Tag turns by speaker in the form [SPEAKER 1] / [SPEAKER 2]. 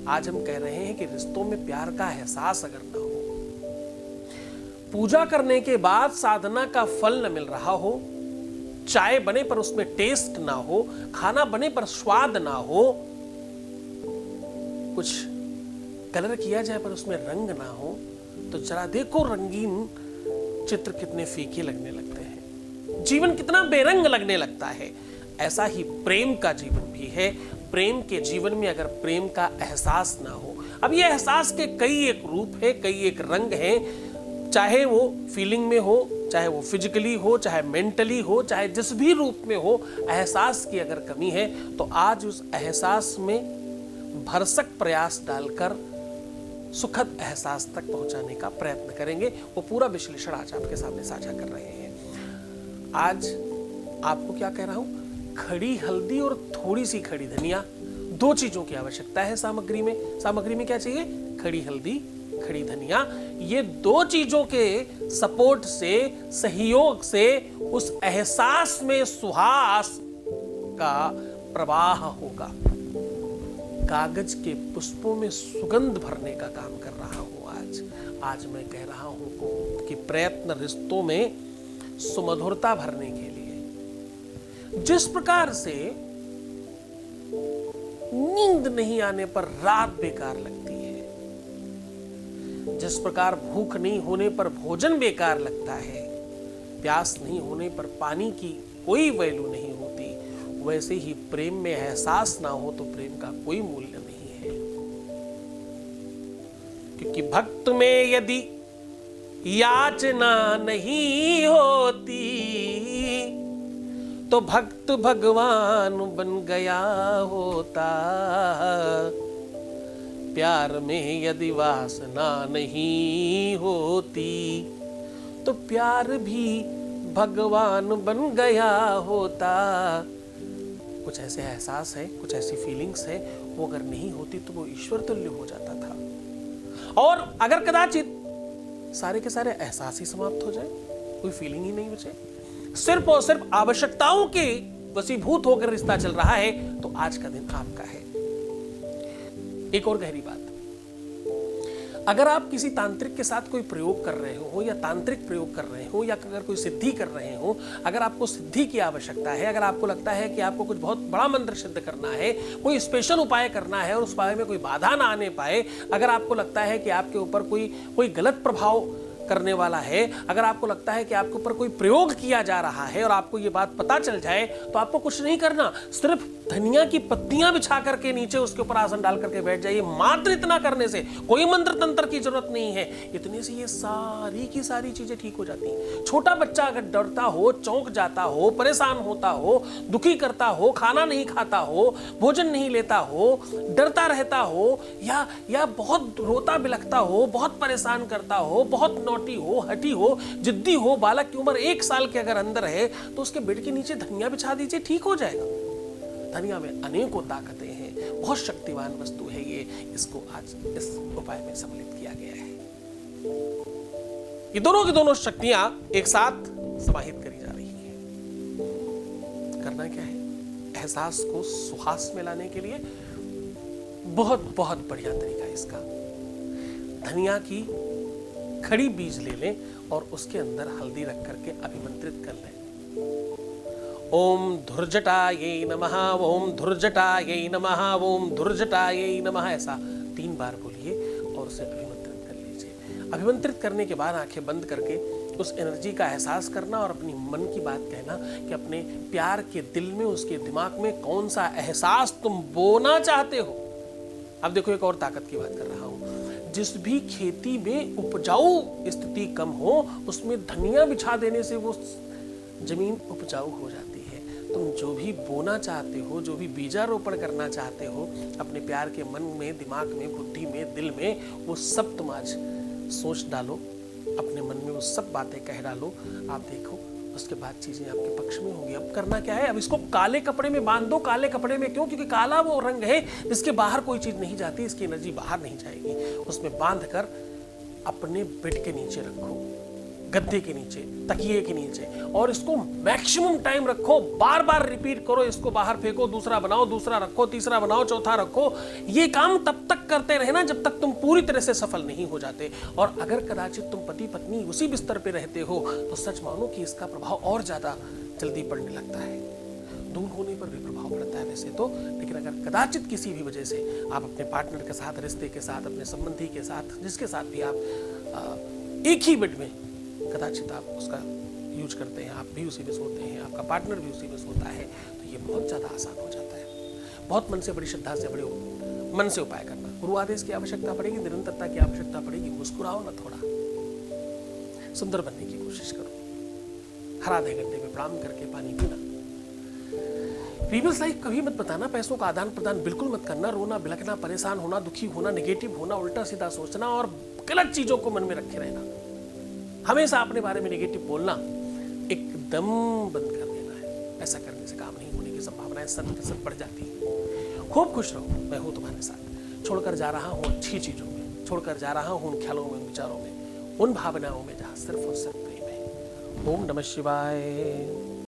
[SPEAKER 1] आज हम कह रहे हैं कि रिश्तों में प्यार का एहसास अगर ना हो, पूजा करने के बाद साधना का फल न मिल रहा हो, चाय बने पर उसमें टेस्ट ना हो, खाना बने पर स्वाद ना हो, कुछ कलर किया जाए पर उसमें रंग ना हो, तो जरा देखो रंगीन चित्र कितने फीके लगने लगते हैं, जीवन कितना बेरंग लगने लगता है। ऐसा ही प्रेम का जीवन भी है। प्रेम के जीवन में अगर प्रेम का एहसास ना हो, अब ये एहसास के कई एक रूप है, कई एक रंग है, चाहे वो फीलिंग में हो, चाहे वो फिजिकली हो, चाहे मेंटली हो, चाहे जिस भी रूप में हो, एहसास की अगर कमी है तो आज उस एहसास में भरसक प्रयास डालकर सुखद एहसास तक पहुंचाने का प्रयत्न करेंगे। वो पूरा विश्लेषण आज आपके सामने साझा कर रहे हैं। आज आपको क्या कह रहा हूं, खड़ी हल्दी और थोड़ी सी खड़ी धनिया, दो चीजों की आवश्यकता है सामग्री में। सामग्री में क्या चाहिए, खड़ी हल्दी, खड़ी धनिया। ये दो चीजों के सपोर्ट से, सहयोग से उस एहसास में सुहास का प्रवाह होगा। कागज के पुष्पों में सुगंध भरने का काम कर रहा हूं आज मैं कह रहा हूं कि प्रयत्न रिश्तों में सुमधुरता भरने के लिए, जिस प्रकार से नींद नहीं आने पर रात बेकार लगती है, जिस प्रकार भूख नहीं होने पर भोजन बेकार लगता है, प्यास नहीं होने पर पानी की कोई वैल्यू नहीं होती, वैसे ही प्रेम में एहसास ना हो तो प्रेम का कोई मूल्य नहीं है। क्योंकि भक्त में यदि याचना नहीं होती तो भक्त भगवान बन गया होता। प्यार में यदि वासना नहीं होती तो प्यार भी भगवान बन गया होता। कुछ ऐसे एहसास है, कुछ ऐसी फीलिंग्स है, वो अगर नहीं होती तो वो ईश्वर तुल्य हो जाता था। और अगर कदाचित सारे के सारे एहसास ही समाप्त हो जाए, कोई फीलिंग ही नहीं बचे, सिर्फ और सिर्फ आवश्यकताओं के वशीभूत होकर रिश्ता चल रहा है, तो आज का दिन आपका है। एक और गहरी बात, अगर आप किसी तांत्रिक के साथ कोई प्रयोग कर रहे हो या तांत्रिक प्रयोग कर रहे हो या अगर कोई सिद्धि कर रहे हो, अगर आपको सिद्धि की आवश्यकता है, अगर आपको लगता है कि आपको कुछ बहुत बड़ा मंत्र सिद्ध करना है, कोई स्पेशल उपाय करना है और उस उपाय में कोई बाधा ना आने पाए, अगर आपको लगता है कि आपके ऊपर कोई गलत प्रभाव करने वाला है, अगर आपको लगता है कि आपके ऊपर कोई प्रयोग किया जा रहा है और आपको ये बात पता चल जाए, तो आपको कुछ नहीं करना, सिर्फ धनिया की पत्तियां बिछा करके नीचे उसके ऊपर आसन डाल करके बैठ जाइए। मात्र इतना करने से, कोई मंत्र तंत्र की जरूरत नहीं है, इतने से ये सारी की सारी चीजें ठीक हो जाती हैं। छोटा बच्चा अगर डरता हो, चौंक जाता हो, परेशान होता हो, दुखी करता हो, खाना नहीं खाता हो, भोजन नहीं लेता हो, डरता रहता हो, या बहुत रोता बिलखता हो, बहुत परेशान करता हो, बहुत नौटी हो, हठी हो, जिद्दी हो, बालक की उम्र 1 साल के अगर अंदर है, तो उसके बेड के नीचे धनिया बिछा दीजिए, ठीक हो जाएगा। धनिया में अनेकों ताकतें हैं, बहुत शक्तिवान वस्तु है ये, इसको आज इस उपाय में सम्मिलित किया गया है। ये दोनों की दोनों शक्तियां एक साथ समाहित करी जा रही हैं। करना क्या है, एहसास को सुहास में लाने के लिए बहुत बहुत बढ़िया तरीका है इसका। धनिया की खड़ी बीज ले लें और उसके अंदर हल्दी रख करके अभिमंत्रित कर लें। ओम धुर्जटायै नमः, ओम धुर्जटायै नमः, ओम धुर्जटायै नमः, ऐसा 3 बार बोलिए और उसे अभिमंत्रित कर लीजिए। अभिमंत्रित करने के बाद आंखें बंद करके उस एनर्जी का एहसास करना और अपनी मन की बात कहना कि अपने प्यार के दिल में, उसके दिमाग में कौन सा एहसास तुम बोना चाहते हो। अब देखो, एक और ताकत की बात कर रहा हूं। जिस भी खेती में उपजाऊ स्थिति कम हो, उसमें धनिया बिछा देने से वो जमीन उपजाऊ हो जाती है। तुम जो भी बोना चाहते हो, जो भी बीजारोपण करना चाहते हो अपने प्यार के मन में, दिमाग में, बुद्धि में, दिल में, वो सब तुम आज सोच डालो, अपने मन में वो सब बातें कह डालो। आप देखो, उसके बाद चीजें आपके पक्ष में होंगी। अब करना क्या है, अब इसको काले कपड़े में बांध दो। काले कपड़े में क्यों? क्योंकि काला वो रंग है जिसके बाहर कोई चीज नहीं जाती, इसकी एनर्जी बाहर नहीं जाएगी। उसमें बांध कर अपने बेड के नीचे रखो। गद्दे के नीचे, तकिए के नीचे, और इसको मैक्सिमम टाइम रखो, बार बार रिपीट करो, इसको बाहर फेंको, दूसरा बनाओ, दूसरा रखो, तीसरा बनाओ, चौथा रखो। ये काम तब तक करते रहना जब तक तुम पूरी तरह से सफल नहीं हो जाते। और अगर कदाचित तुम पति पत्नी उसी बिस्तर पे रहते हो तो सच मानो कि इसका प्रभाव और ज्यादा जल्दी पड़ने लगता है। दूर होने पर भी प्रभाव पड़ता है वैसे तो, लेकिन अगर कदाचित किसी भी वजह से आप अपने पार्टनर के साथ, रिश्ते के साथ, अपने संबंधी के साथ, जिसके साथ भी आप एक ही बेड में कदाचित आप उसका यूज करते हैं, आप भी उसी में सोते हैं, आपका पार्टनर भी उसी में सोता है, तो ये बहुत ज़्यादा आसान हो जाता है। बहुत मन से, बड़ी श्रद्धा से, बड़े मन से उपाय करना। गुरु आदेश की आवश्यकता पड़ेगी, निरंतरता की आवश्यकता पड़ेगी। मुस्कुराओ ना, थोड़ा सुंदर बनने की कोशिश करो। हर आधे घंटे में प्राणायाम करके पानी पीना। प्रीवियस लाइफ कभी मत बताना, पैसों का आदान प्रदान बिल्कुल मत करना, रोना, बिलखना, परेशान होना, दुखी होना, नेगेटिव होना, उल्टा सीधा सोचना और गलत चीजों को मन में रखे रहना, हमेशा अपने बारे में नेगेटिव बोलना एकदम बंद कर देना है। ऐसा करने से काम नहीं होने की संभावनाएं सत बढ़ जाती है। खूब खुश रहो, मैं हूं तुम्हारे साथ। छोड़कर जा रहा हूं अच्छी चीजों में, छोड़कर जा रहा हूं उन ख्यालों में, उन विचारों में, उन भावनाओं में जहां सिर्फ और सिर्फ प्रेम है। ओम नमः शिवाय।